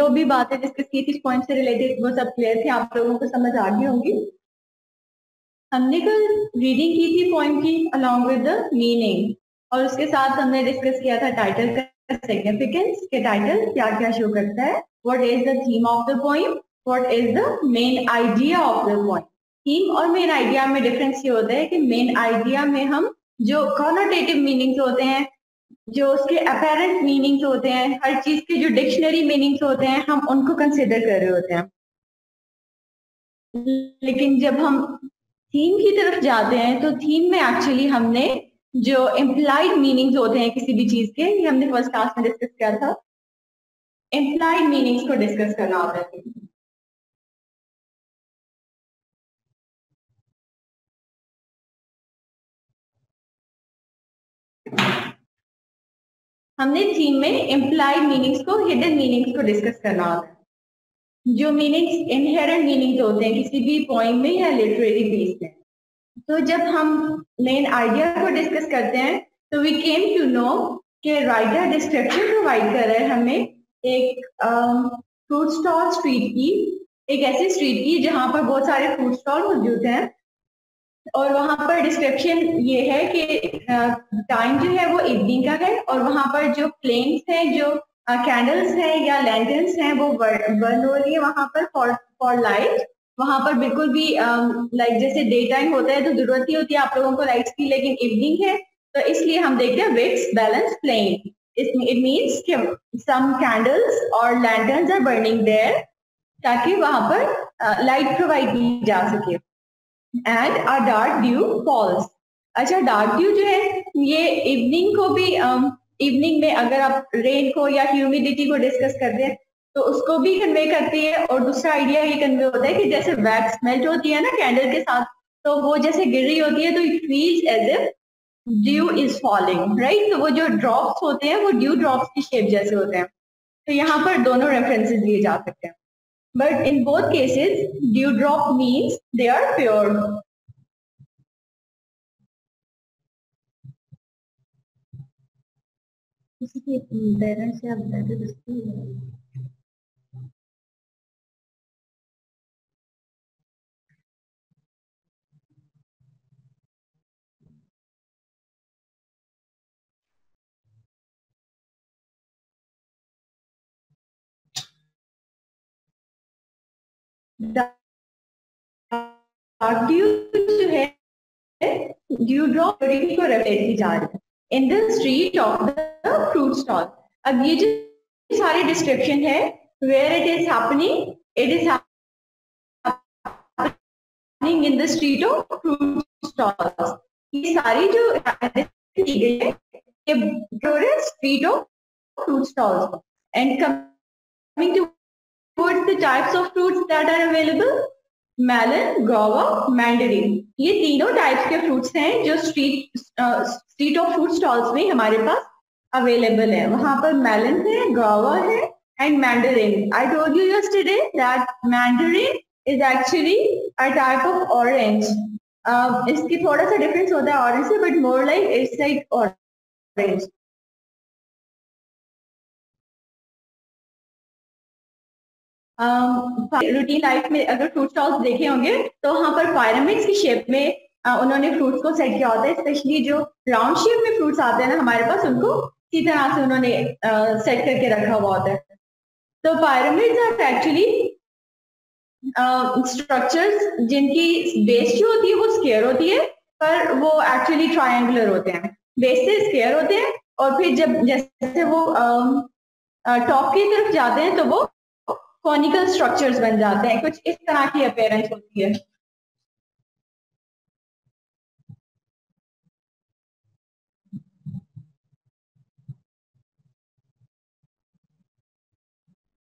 जो भी बातें डिस्कस की थी पॉइंट से रिलेटेड वो सब क्लियर थे, आप लोगों को समझ आ गई होंगी। हमने कल रीडिंग की थी पॉइंट की अलॉन्ग विद द मीनिंग, और उसके साथ हमने डिस्कस किया था टाइटल का सिग्निफिकेंस, के टाइटल क्या क्या शो करता है, what is the theme of the poem, what is the main idea of the poem. Theme और मेन आइडिया में डिफरेंस ये होता है कि मेन आइडिया में हम जो कॉनोटेटिव मीनिंग्स होते हैं, जो उसके अपेरेंट मीनिंग्स होते हैं, हर चीज के जो डिक्शनरी मीनिंग्स होते हैं, हम उनको कंसिडर कर रहे होते हैं। लेकिन जब हम थीम की तरफ जाते हैं तो थीम में एक्चुअली हमने जो इम्प्लाइड मीनिंग्स होते हैं किसी भी चीज के, ये हमने फर्स्ट क्लास में डिस्कस किया था, इम्प्लाइड मीनिंग्स को डिस्कस करना होता है। हमने थीम में इम्प्लाइड मीनिंग्स को, हिडन मीनिंग्स को डिस्कस करना होता है, जो मीनिंग्स इनहेरेंट मीनिंग्स होते हैं किसी भी पोएम में या लिटरेरी पीस में। तो जब हम मेन आइडिया को डिस्कस करते हैं तो वी केम टू नो कि राइटर डिस्क्रिप्शन प्रोवाइड कर रहा है हमें एक फ्रूट स्टॉल स्ट्रीट की, एक ऐसी स्ट्रीट की जहां पर बहुत सारे फ्रूट स्टॉल मौजूद हैं, और वहां पर डिस्क्रिप्शन ये है कि टाइम जो है वो इवनिंग का है, और वहां पर जो फ्लेम्स हैं, जो कैंडल्स हैं या लैंटर्न्स हैं वो बर्न हो रही है वहां पर फॉर लाइट। वहां पर बिल्कुल भी लाइक जैसे डे टाइम होता है तो जरूरत ही होती है आप लोगों को लाइट्स की, लेकिन इवनिंग है तो इसलिए हम देखते हैं wicks balance flame. It means some candles और लैंटर्न्स आर बर्निंग देयर ताकि वहां पर लाइट प्रोवाइड की जा सके। And a dark dew falls. अच्छा, डार्क ड्यू जो है ये इवनिंग को भी इवनिंग में अगर आप रेन को या ह्यूमिडिटी को डिस्कस करते हैं तो उसको भी कन्वे करती है, और दूसरा आइडिया ये कन्वे होता है कि जैसे वैक्स मेल्ट होती है ना कैंडल के साथ, तो वो जैसे गिर रही होती है तो it feels as if dew is falling, right. तो वो जो ड्रॉप्स होते हैं वो ड्यू ड्रॉप्स की शेप जैसे होते हैं। तो यहाँ पर दोनों रेफरेंसेस दिए जा सकते हैं, but in both cases dewdrop means they are pure. से आप डार्क ड्यू जो है ड्यू ड्रॉप को रेफर की जा रही है in the street of the fruit stall. अब ये जो सारी डिस्क्रिप्शन है where it is happening, it is happening in the street of fruit stalls. ये सारी जो की गई है ये street of fruit stalls. And coming to the types of fruits that are available, melon, guava, mandarin, ये तीनों टाइप्स के फ्रूट्स हैं जो स्ट्रीट ऑफ फ्रूट स्टॉल्स में हमारे पास अवेलेबल है। वहां पर मेलन है, guava है and mandarin. I told you yesterday that mandarin is actually a type of orange. इसकी थोड़ा सा डिफरेंस होता है ऑरेंज से, but more like it's like orange. Routine life में अगर फ्रूट स्टॉल्स देखे होंगे तो वहां पर पिरामिड्स की शेप में उन्होंने फ्रूट्स को सेट किया होता है, स्पेशली जो राउंड शेप में फ्रूट्स आते हैं ना हमारे पास, उनको इसी तरह से उन्होंने सेट करके रखा हुआ होता है। तो पिरामिड्स आर एक्चुअली स्ट्रक्चर्स जिनकी बेस जो होती है वो स्क्वायर होती है, पर वो एक्चुअली ट्रायंगुलर होते हैं। बेस से स्क्वायर होते हैं और फिर जब जैसे वो टॉप की तरफ जाते हैं तो वो कॉनिकल स्ट्रक्चर्स बन जाते हैं, कुछ इस तरह की अपीयरेंस होती है।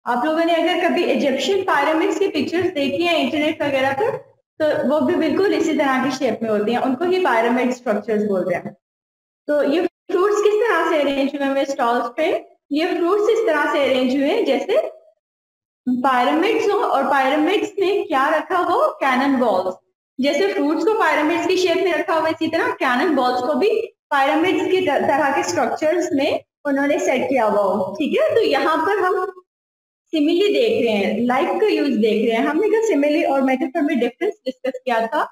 आप लोगों ने अगर कभी इजिप्शियन पिरामिड्स की पिक्चर्स देखी है इंटरनेट वगैरह पर, तो वो भी बिल्कुल इसी तरह की शेप में होती हैं, उनको ही पिरामिड स्ट्रक्चर्स बोलते हैं। तो ये फ्रूट्स किस तरह से अरेंज हुए हैं स्टॉल्स पे? ये फ्रूट्स इस तरह से अरेंज हुए हैं जैसे पिरामिड्स हो, और पिरामिड्स में क्या रखा हो? Cannon balls. जैसे फ्रूट्स को पिरामिड्स की शेप में रखा हुआ, इसी तरह कैनन बॉल्स को भी पिरामिड्स की तरह के स्ट्रक्चर्स में उन्होंने सेट किया हुआ हो। ठीक है, तो यहाँ पर हम सिमिली देख रहे हैं, लाइक का यूज देख रहे हैं। हमने कहा सिमिली और मेटाफर में डिफरेंस डिस्कस किया था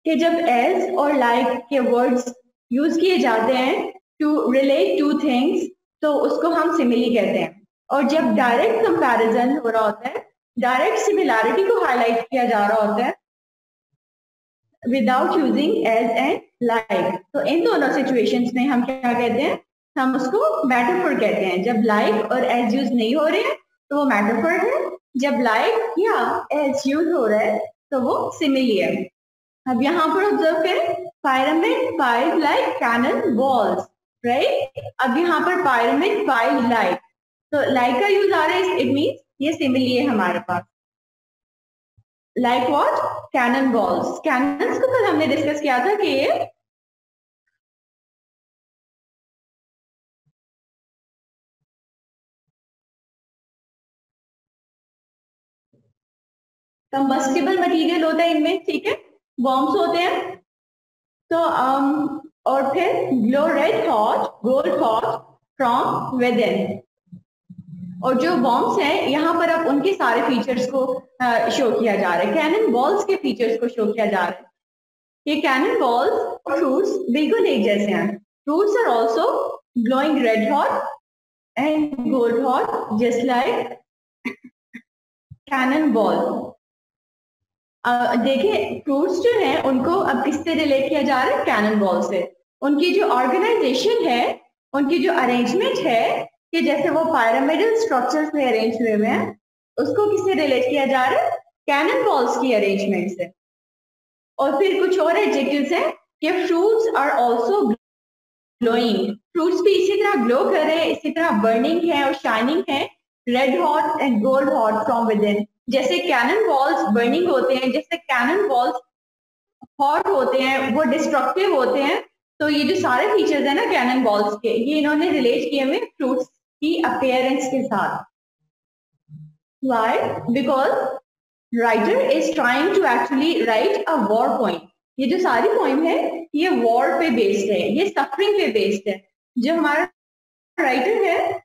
कि जब एज और लाइक के वर्ड्स यूज किए जाते हैं टू रिलेट टू थिंग्स तो उसको हम सिमिली कहते हैं, और जब डायरेक्ट कंपैरिजन हो रहा होता है, डायरेक्ट सिमिलैरिटी को हाईलाइट किया जा रहा होता है without using as and like, तो इन दोनों सिचुएशंस में हम क्या कहते हैं, हम उसको मेटाफर कहते हैं। जब लाइक और एज यूज नहीं हो रहे हैं तो वो मेटाफर है, जब लाइक या एज यूज हो रहा है तो वो सिमिली है। अब यहाँ पर ऑब्जर्व करें, pyramid piled like cannon balls, right? अब यहाँ पर pyramid piled like, तो like का यूज आ रहा है, इट मीन्स ये सिमिली है हमारे पास। Like what? Cannon balls. Cannons को कल हमने डिस्कस किया था कि ये कंबस्टिबल मटेरियल होता है इनमें, ठीक है, बॉम्ब्स होते हैं। तो और फिर glow red hot gold hot from with in, और जो बॉम्ब्स हैं यहाँ पर अब उनके सारे फीचर्स को शो किया जा रहा है, कैनन बॉल्स के फीचर्स को शो किया जा रहा है। ये कैनन बॉल्स और फ्रूट्स बिल्कुल एक जैसे हैं। Fruits are also glowing red hot and gold hot just like cannon ball. देखिए फ्रूट्स जो हैं उनको अब किससे रिलेट किया जा रहा है? कैनन बॉल से। उनकी जो ऑर्गेनाइजेशन है, उनकी जो अरेंजमेंट है कि जैसे वो पिरामिडल स्ट्रक्चर्स में अरेंज हुए हुए हैं, उसको किससे रिलेट किया जा रहा है? कैनन बॉल्स की अरेंजमेंट से। और फिर कुछ और एडजेक्टिव्स हैं कि fruits are also glowing, fruits भी इसी तरह ग्लो कर रहे हैं, इसी तरह बर्निंग है और शाइनिंग है, red hot and gold hot from with in. जैसे कैनन बॉल्स बर्निंग होते हैं, जैसे कैनन बॉल्स हॉट होते हैं, वो डिस्ट्रक्टिव होते हैं। तो ये जो सारे फीचर्स है ना कैनन बॉल्स के, ये इन्होंने रिलेट किए हुए फ्रूट्स की अपीयरेंस के साथ। Why? Because writer is trying to actually write a war poem. ये जो सारी पोइम है ये वॉर पे बेस्ड है, ये सफरिंग पे बेस्ड है। जो हमारा राइटर है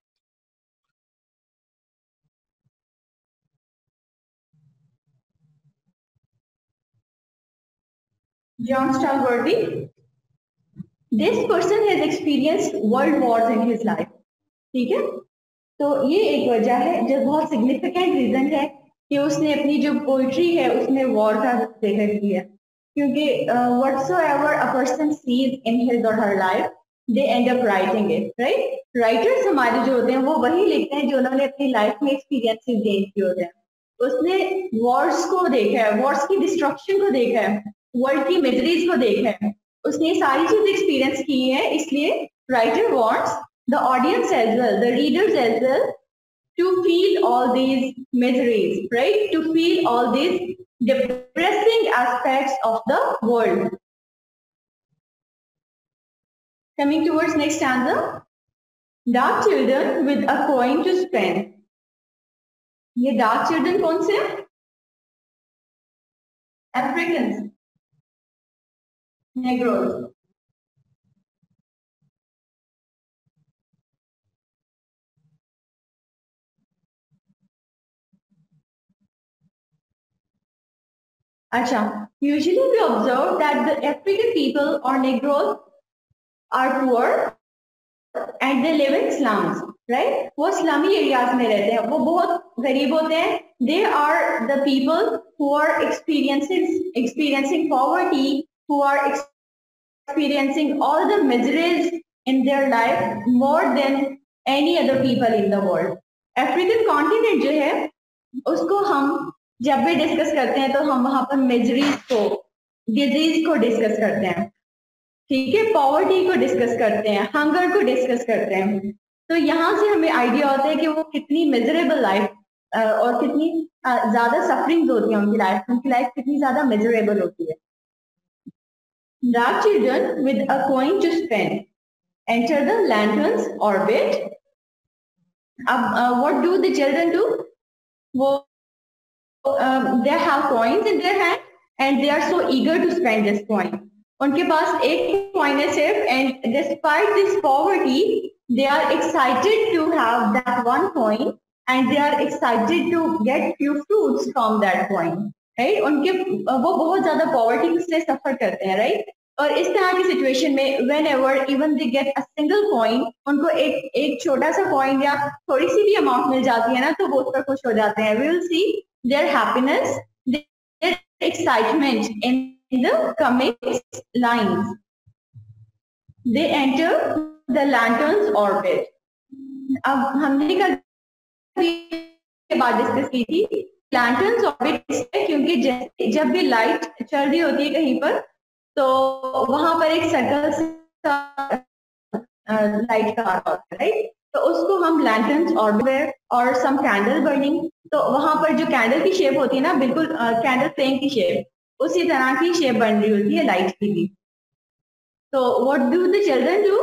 Jon Stallworthy, this person has experienced world wars in his life, ठीक है। तो ये एक वजह है जो बहुत सिग्निफिकेंट रीजन है कि उसने अपनी जो पोइट्री है उसमें वॉर का जिक्र किया, क्योंकि whatsoever a person sees in his or her life they end up writing it, right? Writers हमारे जो होते हैं वो वही लिखते हैं जो उन्होंने अपनी लाइफ में एक्सपीरियंसेस गेन किए होते हैं। उसने वॉर्स को देखा है, वॉर्स की डिस्ट्रक्शन को देखा है, वर्ल्ड की मिजरीज को देखा है, उसने सारी चीज एक्सपीरियंस की है, इसलिए writer wants the audience as well, the readers as well, to feel all these miseries, right? To feel all these depressing aspects of the world. Coming towards next stanza, dark children with a coin to spend. ये dark children कौन से? Africans, Negroes. अच्छा, usually we observe that the African people or Negroes are poor and they live in slums, right? वो slummy areas में रहते हैं, वो बहुत गरीब होते हैं। They are the people who are experiencing poverty, who are experiencing all the miseries in their life more than any other people in the world. African continent जो है उसको हम जब भी डिस्कस करते हैं तो हम वहां पर मिजरीज को, डिजीज को डिस्कस करते हैं, ठीक है, पॉवर्टी को डिस्कस करते हैं, हंगर को डिस्कस करते हैं। तो यहाँ से हमें आइडिया होता है कि वो कितनी मिजरेबल लाइफ और कितनी ज्यादा सफरिंग होती है उनकी लाइफ कितनी ज्यादा मिजरेबल होती है। Dark children with a coin to spend enter the lantern's orbit. What do the children do? They have coins in their hand and they are so eager to spend this coin. उनके पास एक coin है सिर्फ, and despite this poverty, they are excited to have that one coin and they are excited to get few fruits from that point, right? उनके वो बहुत ज्यादा poverty से सफर करते हैं, right? और इस तरह की सिचुएशन में whenever even they get a single coin, उनको एक छोटा सा कॉइन या थोड़ी सी भी अमाउंट मिल जाती है ना, तो वो उस पर खुश हो जाते हैं. We will see their happiness, their excitement in the coming lines. They enter the lantern's orbit. अब हमने कल के बाद डिस्कस की थी लैंटर्न्स ऑर्बिट, क्योंकि जब भी लाइट चल रही होती है कहीं पर, तो वहां पर एक सर्कल लाइट का आ रहा होता है, राइट? तो उसको हम लैंटर्न्स ऑर्बिट और सम कैंडल बर्निंग, तो वहां पर जो कैंडल की शेप होती है ना, बिल्कुल कैंडल फ्लेम की शेप, उसी तरह की शेप बन रही होती है लाइट की भी. तो what do the children do?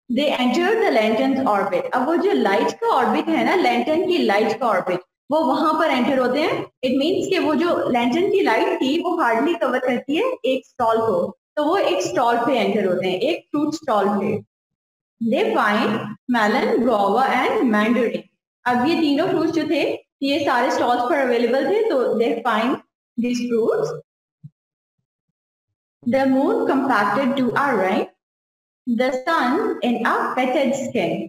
They enter the lanterns orbit. अब वो जो लाइट का ऑर्बिट है ना, लैंटर्न की लाइट का ऑर्बिट, वो वहां पर एंटर होते हैं. इट मीन्स कि वो जो लैंटर्न की लाइट थी वो हार्डली कवर करती है एक स्टॉल को, तो वो एक स्टॉल पे एंटर होते हैं, एक फ्रूट स्टॉल पे. They find melon, guava and mandarin. अब ये तीनों फ्रूट्स जो थे ये सारे स्टॉल्स पर अवेलेबल थे, तो they find this fruits. The moon compacted to our right, the sun in a petted skin.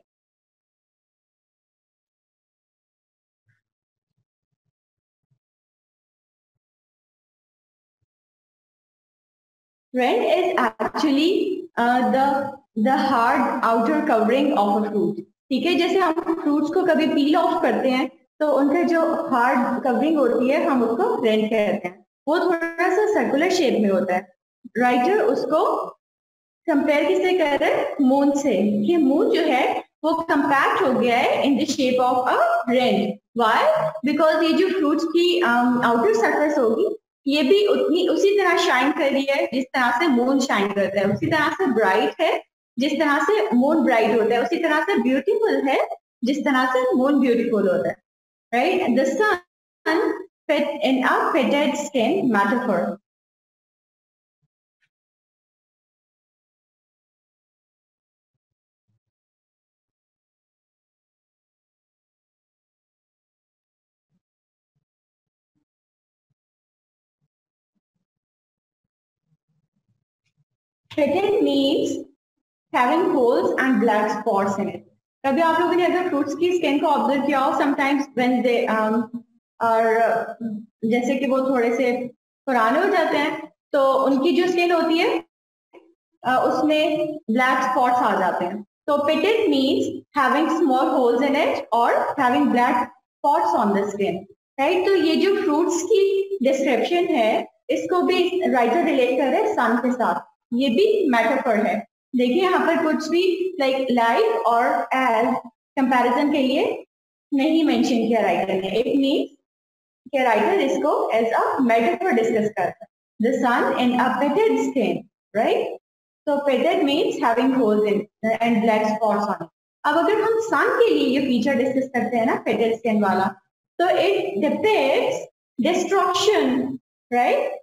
Rind is actually the hard outer covering of a fruit. ठीक है, जैसे हम फ्रूट्स को कभी पील ऑफ करते हैं तो उनका जो हार्ड कवरिंग होती है हम उसको रिंड कहते हैं. वो थोड़ा सा सर्कुलर शेप में होता है. राइटर उसको कंपेयर किससे कर रहे हैं? मून से, कि मून जो है वो कंपैक्ट हो गया है in the shape of a rind. Why? Because ये जो फ्रूट्स की आउटर सरफेस होगी ये भी उसी तरह शाइन कर रही है जिस तरह से मून शाइन करता है, उसी तरह से ब्राइट है जिस तरह से मून ब्राइट होता है, उसी तरह से ब्यूटीफुल है जिस तरह से मून ब्यूटीफुल होता है, right? The sun fit in a petted skin metaphor. Petted means having holes and black spots in it. कभी आप लोगों ने अगर फ्रूट्स की स्किन को ऑब्जर्व किया हो, समटाइम्स व्हेन दे और जैसे कि वो थोड़े से पुराने हो जाते हैं तो उनकी जो स्किन होती है उसमें ब्लैक स्पॉट्स आ जाते हैं. तो pitted means having small holes in it or having black spots on the skin, right? तो ये जो फ्रूट्स की डिस्क्रिप्शन है इसको भी राइटर रिलेट कर रहे हैं सन के साथ. ये भी मेटाफर है. देखिए यहाँ पर कुछ भी लाइक लाइक और एज कंपैरिजन के लिए नहीं मेंशन किया राइटर ने. इट मीन्स कि राइटर इसको एज अ मेटाफर डिस्कस करता है. The sun in a pitted skin, right? तो pitted means having holes in and black spots on it. अब अगर हम सन के लिए ये फीचर डिस्कस करते हैं ना पेटेड स्किन वाला, तो it depicts destruction, right?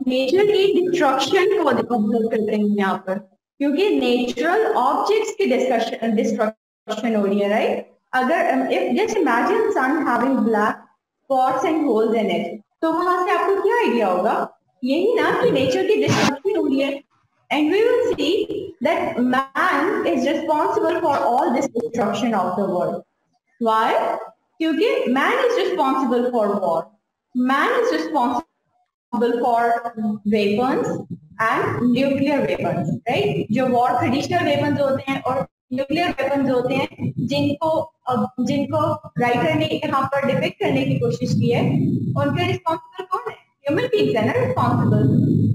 Nature की डिस्ट्रक्शन को ऑब्जर्व करते हैं यहाँ पर, क्योंकि नेचुरल ऑब्जेक्ट्स की डिस्ट्रक्शन हो रही है, राइट? अगर if just imagine sun having black spots and holes in it, तो वहां से आपको क्या आइडिया होगा? यही ना कि नेचर की डिस्ट्रक्शन हो रही है. And we will see that man is responsible for all this destruction of the world. Why? क्योंकि man is responsible for war, man is responsible for weapons and nuclear weapons, right? जो war traditional weapons होते हैं और nuclear weapons होते हैं जिनको writer ने यहाँ पर डिपिक्ट करने की कोशिश की है, उनके रिस्पॉन्सिबल कौन है? ह्यूमन बींग्स है ना रिस्पॉन्सिबल.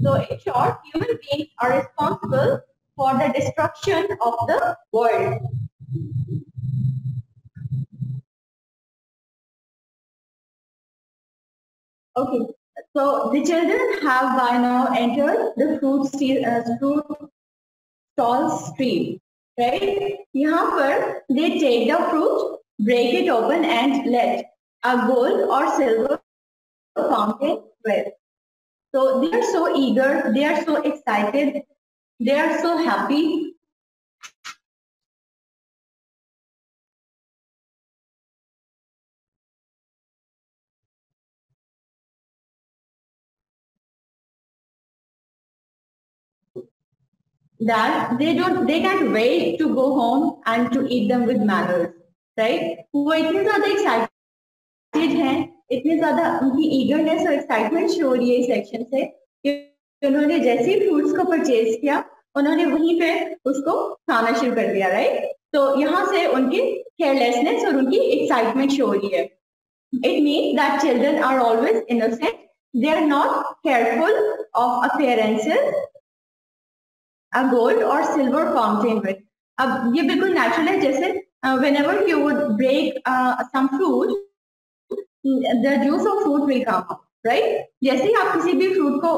तो in short human beings are responsible for the destruction of the world. Okay. So the children have by now entered the fruit stall stream, right? यहाँ पर they take the fruit, break it open and let a gold or silver fountain with. So they are so eager, they are so excited, they are so happy. That they can't wait to go home and to eat them with manners, right? वो इतने ज़्यादा excited हैं, इतने ज़्यादा उनकी eagerness और excitement show हो रही है इस सेक्शन से कि उन्होंने जैसे ही फ्रूट्स को परचेज किया उन्होंने वहीं पे उसको खाना शुरू कर दिया, राइट? तो यहाँ से उनकी केयरलेसनेस और उनकी एक्साइटमेंट शो हो रही है. It means that children are always innocent. They are not careful of appearances. A gold or silver fountain with. अब ये बिल्कुल नेचुरल है, जैसे whenever you would break some fruit, the juice of fruit will come up, right? जैसे ही आप किसी भी fruit को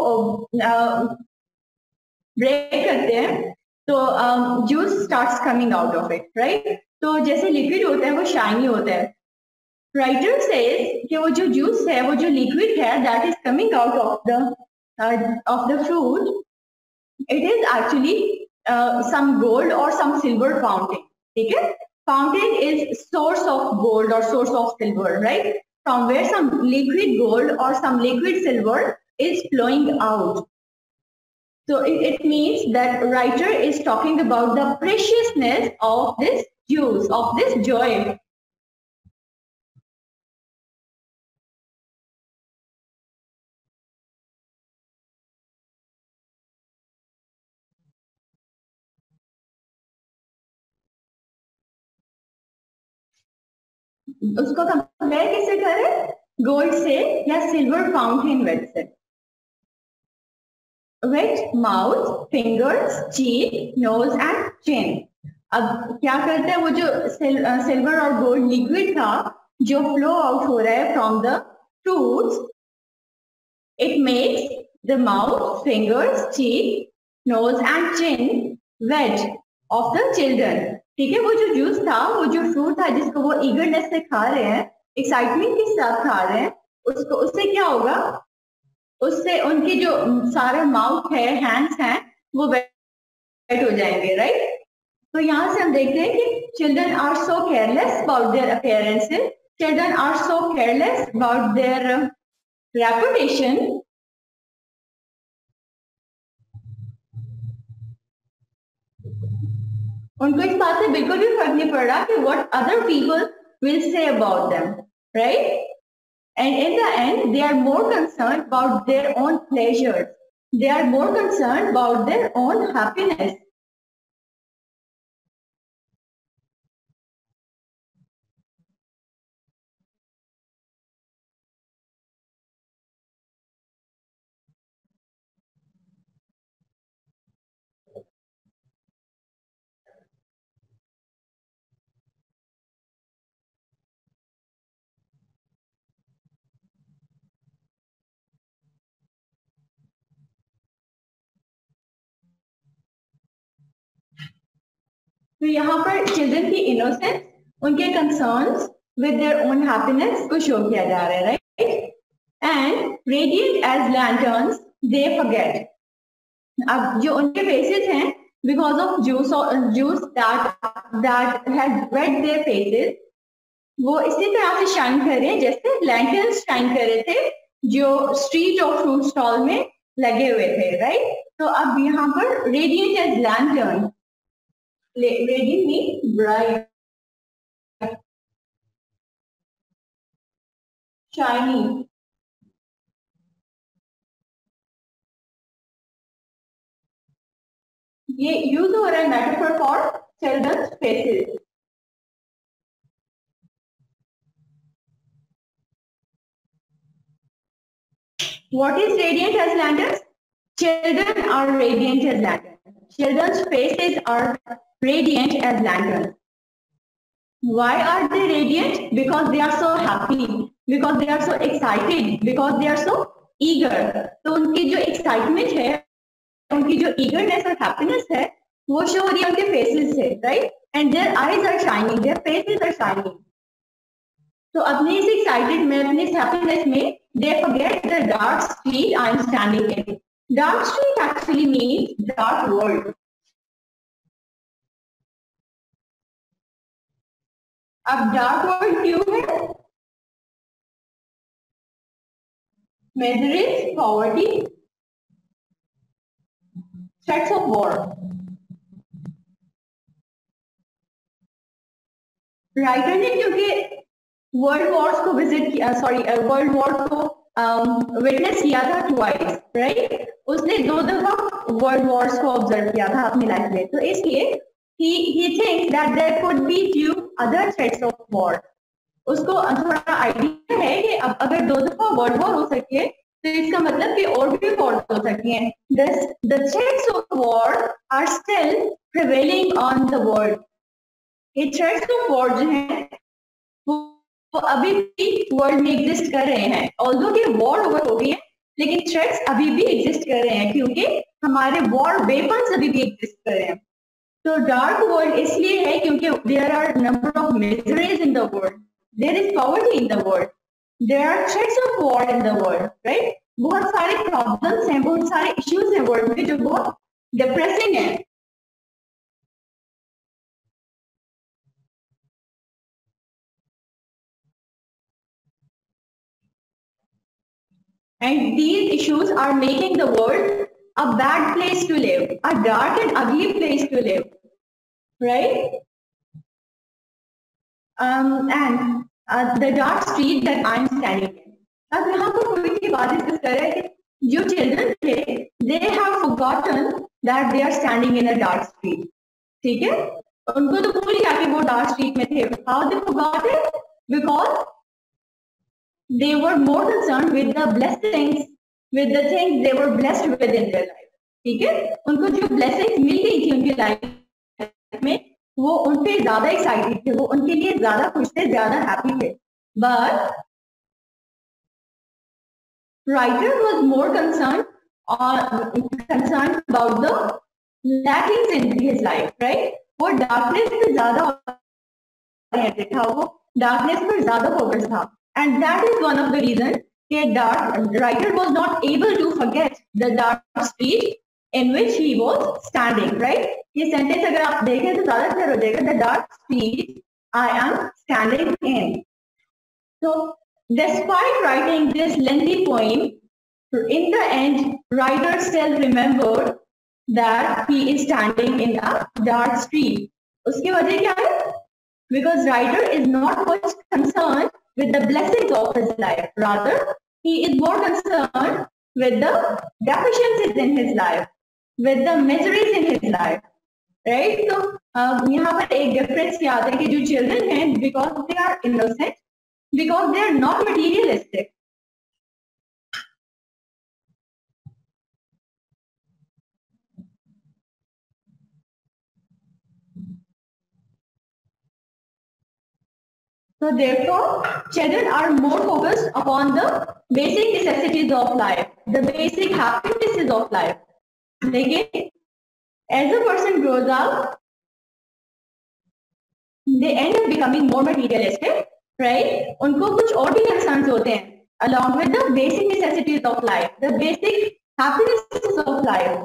ब्रेक करते हैं तो juice starts coming out of it, right? तो जैसे लिक्विड होता है वो शाइनी होता है. Writer says कि वो जो juice है, वो जो liquid है, that is coming out of the fruit. It is actually some gold or some silver fountain. ठीक है? Fountain is source of gold or source of silver, right? From where some liquid gold or some liquid silver is flowing out. So it means that writer is talking about the preciousness of this juice, of this joy. उसको compare किससे करें? Gold से या silver fountain wet से. Wet mouth, fingers, cheek, nose and chin. अब क्या करते हैं, वो जो सिल्वर और गोल्ड लिक्विड था जो फ्लो आउट हो रहा है from the fruits, it makes the mouth, fingers, cheek, nose and chin wet of the children. ठीक है? वो जो जूस था, वो जो फ्रूट था जिसको वो ईगरनेस से खा रहे हैं, एक्साइटमेंट के साथ खा रहे हैं, उसको उससे क्या होगा? उससे उनके जो सारे माउथ है, हैंड्स हैं, वो वेट हो जाएंगे, राइट? तो यहाँ से हम देखते हैं कि children are so careless about their appearances, children are so careless about their reputation. उनको इस बात से बिल्कुल भी फर्क नहीं पड़ रहा कि what other people will say about them, right? And in the end, they are more concerned about their own pleasures. They are more concerned about their own happiness. तो यहाँ पर चिल्ड्रन की इनोसेंस, उनके concerns with their own happiness को show किया जा रहा है, right? And radiant as lanterns they forget. अब जो उनके फेसेस हैं, because of juice that has wet their faces, वो इसी तरह से शाइन कर रहे हैं जैसे लैंटर्न्स शाइन कर रहे थे जो स्ट्रीट और फ्रूट स्टॉल में लगे हुए थे, राइट? तो अब यहाँ पर radiant as lantern. Radiant means bright, shiny. ये यूज हो रहा है metaphor for children's faces. What is radiant as lanterns? Children are radiant as lanterns. Children's faces are radiant as lanterns. Why are they radiant? Because they are so happy, because they are so excited, because they are so eager. तो उनकी जो excitement है, उनकी जो eagerness और happiness है, वो show हो रही है उनके faces से, right? And their eyes are shining, their faces are shining. तो अपने इस एक्साइटेड में, अपने इस हैप्पीनेस में, they forget the dark street I'm standing in. Dark street actually means dark world. अब डार्क वर्ल्ड क्यों है? Misery, poverty, threats of war. Writer ने क्योंकि वर्ल्ड वॉर्स को विजिट किया, सॉरी वर्ल्ड वॉर को विटनेस किया था ट्वाइस, राइट? उसने 2 दफा वर्ल्ड वॉर्स को ऑब्जर्व किया था अपनी लाइफ में, तो इसलिए he thinks that there could be few other threats of war. उसको थोड़ा आइडिया है कि अब अगर 2 दफा वर्ल्ड वॉर हो सके तो इसका मतलब कि और भी वॉर हो सकती हैं. The threats of war are still prevailing on the world. ये थ्रेट्स ऑफ वॉर जो है वो अभी भी वर्ल्ड में एग्जिस्ट कर रहे हैं. ऑल्दो कि वॉर ओवर हो गई है, लेकिन थ्रेट्स अभी भी एग्जिस्ट कर रहे हैं क्योंकि हमारे वॉर वेपन्स अभी भी एग्जिस्ट कर रहे हैं. तो डार्क वर्ल्ड इसलिए है क्योंकि there are number of miseries in the world, there is poverty in the world, there are threats of war in the world, right? बहुत सारे प्रॉब्लम्स हैं, बहुत सारे इश्यूज हैं वर्ल्ड में जो बहुत डिप्रेसिंग है. And these issues are making the world a bad place to live, a dark and ugly place to live, right? And the dark street that I'm standing in. अब यहाँ पर कोई की बात डिस्कस कर रहे हैं कि जो चिल्ड्रन थे, they have forgotten that they are standing in a dark street. ठीक है? उनको तो भूल गया कि वो डार्क स्ट्रीट में थे. How they forgot it? Because they were more concerned with the blessings, with the things they were blessed with in their life. ठीक है? उनको जो blessings मिल गई थी उनकी लाइफ में, वो उन पे ज्यादा एक्साइटेड थे, वो उनके लिए ज्यादा खुश थे, ज्यादा हैप्पी थे. But writer was more concerned about the lackings in his life, right? वो darkness पे ज्यादा oriented था, वो darkness पर ज्यादा focus था. And that is one of the reasons that writer was not able to forget the dark street in which he was standing, right? ये sentence अगर आप देखें तो ज़्यादा clear हो जाएगा. The dark street I am standing in. So, despite writing this lengthy poem, in the end, writer still remembered that he is standing in a dark street. उसकी वजह क्या है? Because writer is not much concerned with the blessings of his life. Rather, he is more concerned with the deficiencies in his life, with the miseries in his life. Right? So, यहाँ पर एक difference क्या आता है कि जो children हैं, because they are innocent, because they are not materialistic. So therefore, children are more focused upon the basic necessities of life, the basic happinesses of life. लेकिन as a person grows up, they end up becoming more materialistic, right? उनको कुछ और भी concerns होते हैं, along with the basic necessities of life, the basic happinesses of life.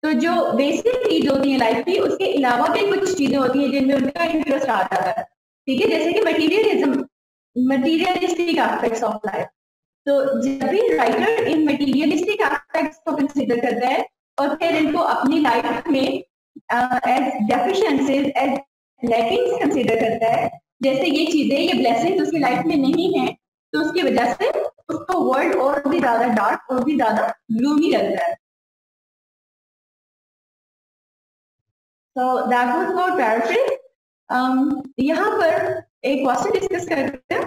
तो जो basic चीज होती है लाइफ की, उसके अलावा भी कुछ चीजें होती हैं जिनमें उनका इंटरेस्ट आ जाता है. ठीक है? जैसे कि materialism, materialistic aspects of life. तो जब भी राइटर इन मटीरियलिस्टिक एस्पेक्ट्स को कंसीडर करता है और फिर इनको अपनी लाइफ में as deficiencies, as lackings consider करता है, जैसे ये चीजें, ये ब्लेसिंग्स उसकी लाइफ में नहीं है, तो उसकी वजह से उसको वर्ल्ड और भी ज्यादा डार्क और भी ज्यादा ग्लूमी लगता है. So that was about paraphrase. यहाँ पर एक क्वेश्चन डिस्कस करते हैं.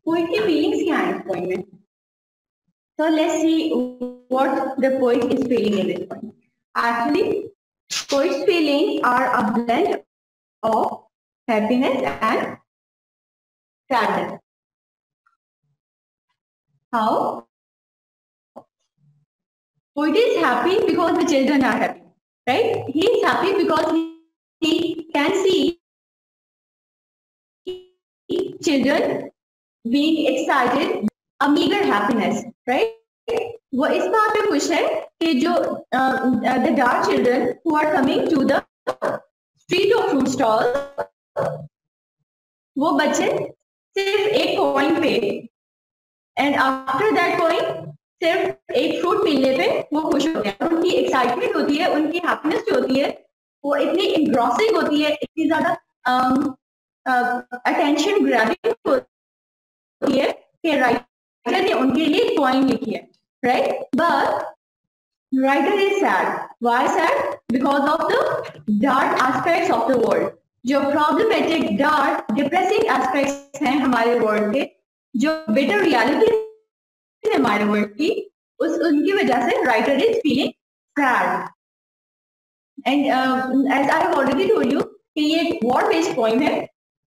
पोइट की फीलिंग्स क्या है इस पॉइंट में? So let's see what the poet is feeling in this point. Actually, Poet's feelings are a blend of happiness and sadness. How? Poet is happy because the children are happy, right? He is happy because he can see children being excited, a meager happiness, right? वो इस बात पे खुश है कि जो the dark children who are coming to the street of fruit stall, वो बच्चे सिर्फ एक पॉइंट पे एंड आफ्टर दैट पॉइंट सिर्फ एक फ्रूट मिलने पे वो खुश होते हैं। उनकी एक्साइटमेंट होती है, उनकी हैप्पीनेस जो होती है वो इतनी इंग्रॉसिंग होती है, इतनी ज्यादा अटेंशन ग्रैबिंग होती है कि राइटर ने उनके लिए एक पॉइंट लिखी है, right? But writer is sad. Why sad? Because of the dark aspects of the world. जो problematic, dark, depressing aspects हैं हमारे world के, जो bitter reality है हमारे world की, उनकी वजह से writer is feeling sad. And as I have already told you कि ये war based poem है,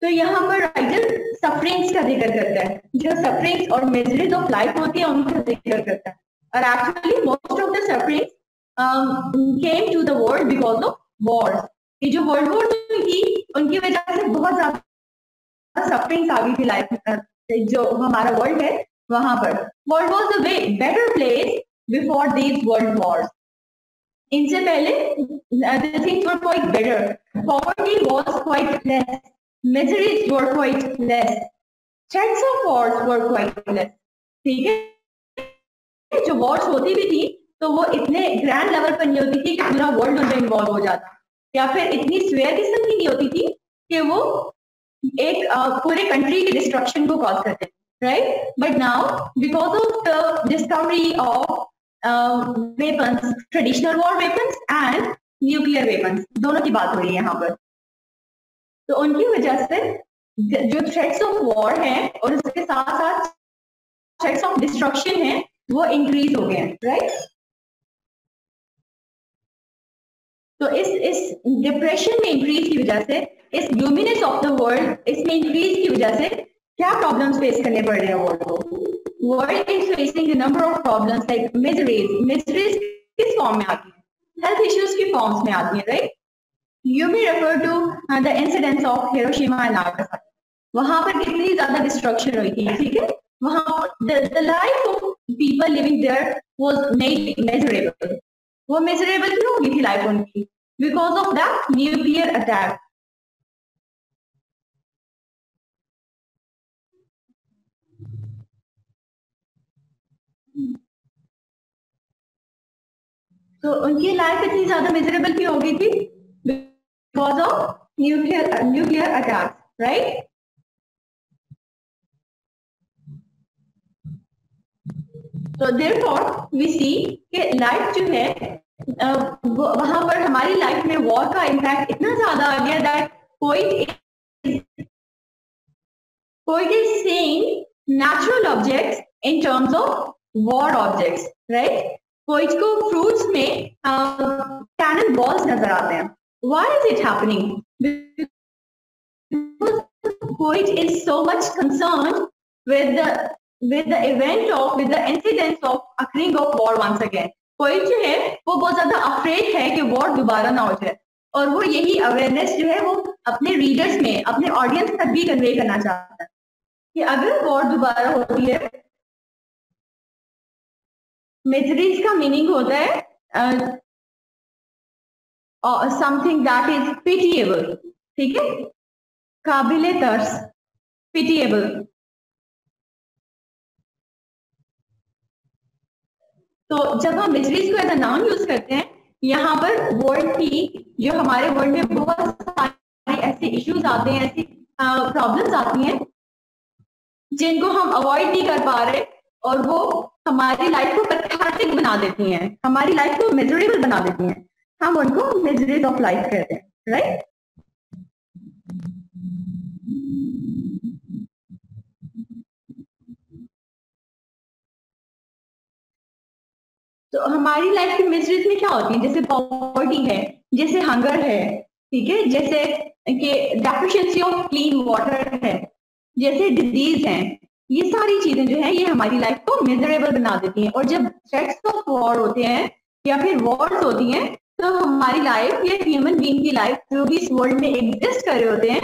तो यहाँ पर राइटर सफरिंग्स का जिक्र करता है, जो सफरिंग्स और मिजरीज ऑफ लाइफ होती है उनका जिक्र करता है। और actually most of the sufferings came to the world because of wars. ये जो वर्ल्ड वॉर थी उनकी वजह से बहुत ज्यादा सफरिंग्स आ गई थी लाइफ में। जो हमारा वर्ल्ड है वहां पर world was a way better place before these world Wars. इनसे पहले the things were quite better. Poverty was quite less. Miseries were quite less. Threats of wars were quite less. ठीक है? जो वॉर्स होती भी थी तो वो इतने ग्रैंड लेवल पर नहीं होती थी कि पूरा वर्ल्ड उनमें इन्वॉल्व हो जाता, या फिर इतनी स्वेयर किस्म की नहीं होती थी कि वो एक पूरे कंट्री के डिस्ट्रक्शन को कॉज करते, right? But now because of the discovery of weapons, traditional war weapons and nuclear weapons, दोनों की बात हो रही है यहाँ पर, तो उनकी वजह से जो थ्रेट्स ऑफ वॉर है और उसके साथ साथ थ्रेट्स ऑफ डिस्ट्रक्शन है वो इंक्रीज हो गए, राइट? तो इस डिप्रेशन में इंक्रीज की वजह से, इस ग्लूमीनेस ऑफ द वर्ल्ड इसमें इंक्रीज की वजह से क्या प्रॉब्लम्स फेस करने पड़ रहे हैं वर्ल्ड को? World is facing the number of problems like miseries. Miseries किस फॉर्म में आती है? हेल्थ इश्यूज की फॉर्म्स में आती है, right? You may refer to the incidents of Hiroshima and Nagasaki. वहां पर कितनी ज्यादा डिस्ट्रक्शन हुई थी, ठीक है? वहां the life of people living there was made miserable. वो miserable क्यों होगी थी लाइफ उनकी? Because of that nuclear attack. तो उनकी लाइफ इतनी ज्यादा मिजरेबल क्यों हो गई थी? Because of nuclear attacks, right? तो therefore we see कि लाइफ जो है वहां पर हमारी लाइफ में वॉर का इम्पैक्ट इतना ज्यादा आ गया that poet is saying natural objects in terms of war objects, right? poet को fruits में cannon balls नजर आते हैं. Why is it happening? Because poet is so much concerned with the event of, with the incidents of occurring of war once again. poet जो है वो बहुत ज्यादा afraid है कि war दोबारा ना हो जाए, और वो यही अवेयरनेस जो है वो अपने रीडर्स में, अपने ऑडियंस तक भी कन्वे करना चाहता है कि अगर वॉर दोबारा होती है, मिजरीज का मीनिंग होता है समथिंग दैट इज पिटिएबल, ठीक है, काबिले तर्स, पिटिएबल. तो जब हम मिजरीज को एज अ नाउन यूज करते हैं, यहाँ पर वर्ल्ड की, जो हमारे वर्ल्ड में बहुत सारे ऐसे इश्यूज आते हैं, ऐसी प्रॉब्लम्स आती हैं जिनको हम अवॉइड नहीं कर पा रहे, और वो हमारी लाइफ को पैथेटिक बना देती हैं, हमारी लाइफ को मिजरेबल बना देती हैं. हम उनको मिजरीज ऑफ लाइफ कहते हैं, राइट? तो हमारी लाइफ की मिजरीज में क्या होती है, जैसे पॉवर्टी है, जैसे हंगर है, ठीक है, जैसे कि डेफिशिएंसी ऑफ क्लीन वाटर है, जैसे डिजीज है, ये सारी चीजें जो है ये हमारी लाइफ को मिजरेबल बना देती हैं। और जब थ्रेट्स ऑफ वॉर होते हैं या फिर वॉर्स होती हैं तो हमारी लाइफ या ह्यूमन बीइंग की लाइफ जो भी इस वर्ल्ड में एग्जिस्ट कर रहे होते हैं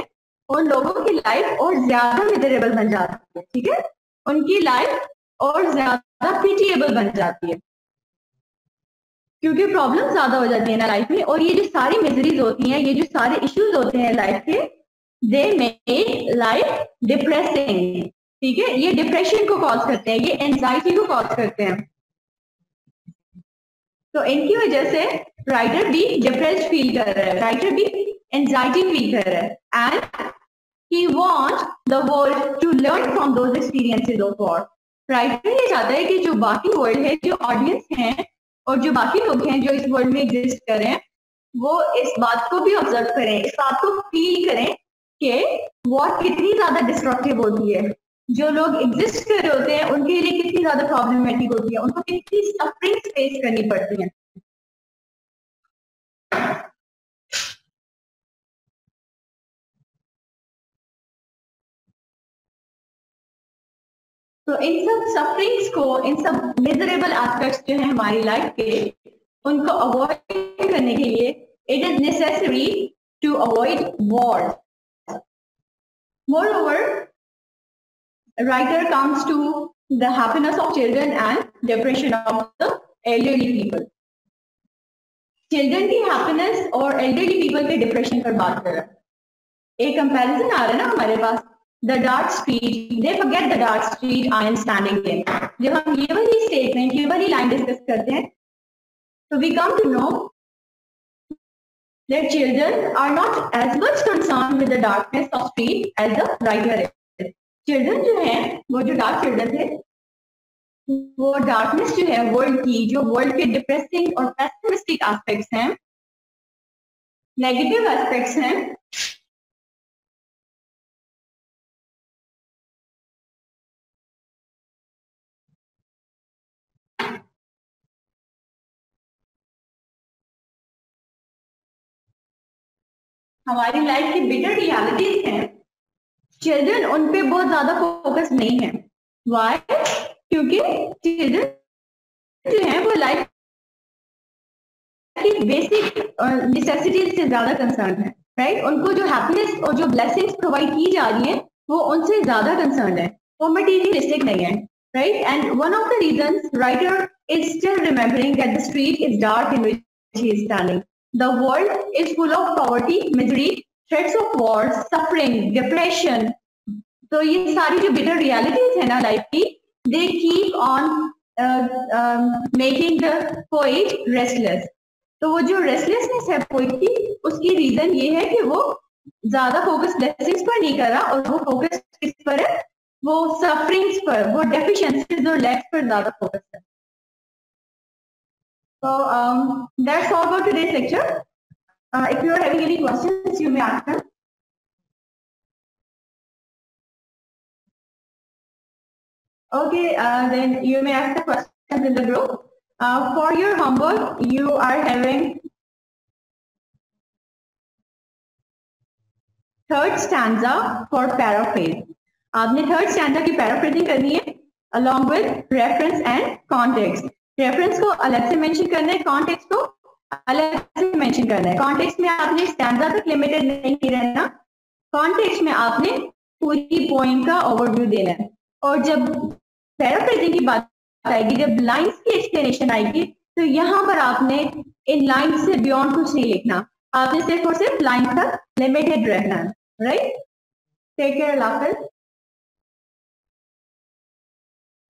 उन लोगों की लाइफ और ज्यादा मिजरेबल बन जाती है, ठीक है, उनकी लाइफ और ज्यादा पिटिएबल बन जाती है क्योंकि प्रॉब्लम ज्यादा हो जाती है ना लाइफ में। और ये जो सारी मिजरीज होती हैं, ये जो सारे इश्यूज होते हैं लाइफ के, दे मेक लाइफ डिप्रेसिंग, ठीक है, ये डिप्रेशन को कॉज करते हैं, ये एंजाइटी को कॉज करते हैं। तो इनकी वजह से राइटर भी डिप्रेस्ड फील कर रहा है, राइटर भी एंजाइटी फील कर रहा है, and he wants the world to learn from those experiences of war. Writer ये चाहता है कि जो बाकी वर्ल्ड है, जो ऑडियंस हैं और जो बाकी लोग हैं जो इस वर्ल्ड में एग्जिस्ट कर रहे हैं, वो इस बात को भी ऑब्जर्व करें, इस बात को फील करें कि वॉर कितनी ज्यादा डिस्ट्रक्टिव होती है, जो लोग एग्जिस्ट कर रहे होते हैं उनके लिए कितनी ज्यादा प्रॉब्लमेटिक होती है, उनको कितनी सफरिंग फेस करनी पड़ती है। तो इन सब सफरिंग्स को, इन सब मिजरेबल एस्पेक्ट्स जो है हमारी लाइफ के, उनको अवॉइड करने के लिए it is necessary to avoid war. Moreover, writer comes to the happiness of children and depression of the elderly people. Children की happiness और elderly people के depression पर बात कर रहा है। एक comparison आ रहा है ना हमारे पास, the dark street, they forget the dark street I am standing in। जब हम ये वाली statement, ये वाली line discuss करते हैं, तो we come to know that children are not as much concerned with the darkness of street as the writer is। Children जो है, वो जो डार्क चिल्ड्रन थे, वो डार्कनेस जो है वर्ल्ड की, जो वर्ल्ड के डिप्रेसिंग और पेसिमिस्टिक एस्पेक्ट्स हैं, नेगेटिव एस्पेक्ट्स हैं, हमारी लाइफ की बिटर रियलिटीज हैं, चिल्ड्रन उन पे बहुत ज्यादा फोकस नहीं है। वाई? क्योंकि चिल्ड्रन जो है वो लाइफ की बेसिक नेसेसिटीज से ज्यादा कंसर्न है, राइट? उनको जो हैप्पीनेस और जो ब्लेसिंग्स प्रोवाइड की जा रही है वो उनसे ज्यादा कंसर्न है, वो मटीरियलिस्टिक नहीं है, right? And one of the reasons writer is still remembering that the street is dark in which he is standing. The world is full of poverty, misery, threats of war, suffering, depression. तो ये सारी जो bitter realities है ना life की, they keep on making the poet restless. तो वो जो restlessness है poet की, उसकी reason ये है कि वो ज्यादा focus blessings पर नहीं कर रहा और वो focus किस पर है? वो sufferings पर, वो deficiencies और lacks पर ज्यादा focus है। So that's all about today's lecture. If you are having any questions, you may ask them. Okay, then you may ask the questions in the group. For your homework, you are having third stanza for paraphrase. आपने third stanza की paraphrasing करनी है along with reference and context. Reference को अलग से mention करना है, context को अलग से मेंशन करना है। कॉन्टेक्स्ट में आपने स्टैंजा तक लिमिटेड नहीं रहना, कॉन्टेक्स्ट में आपने पूरी पोएम का ओवरव्यू देना है। और जब पैराफ्रेजिंग की बात आएगी, जब लाइंस की एक्सप्लेनेशन आएगी, तो यहाँ पर आपने इन लाइंस से बियॉन्ड कुछ नहीं लिखना, आपने सिर्फ और सिर्फ लाइन तक लिमिटेड रहना है, राइट? टेक केयर, अल्लाह हाफिज़।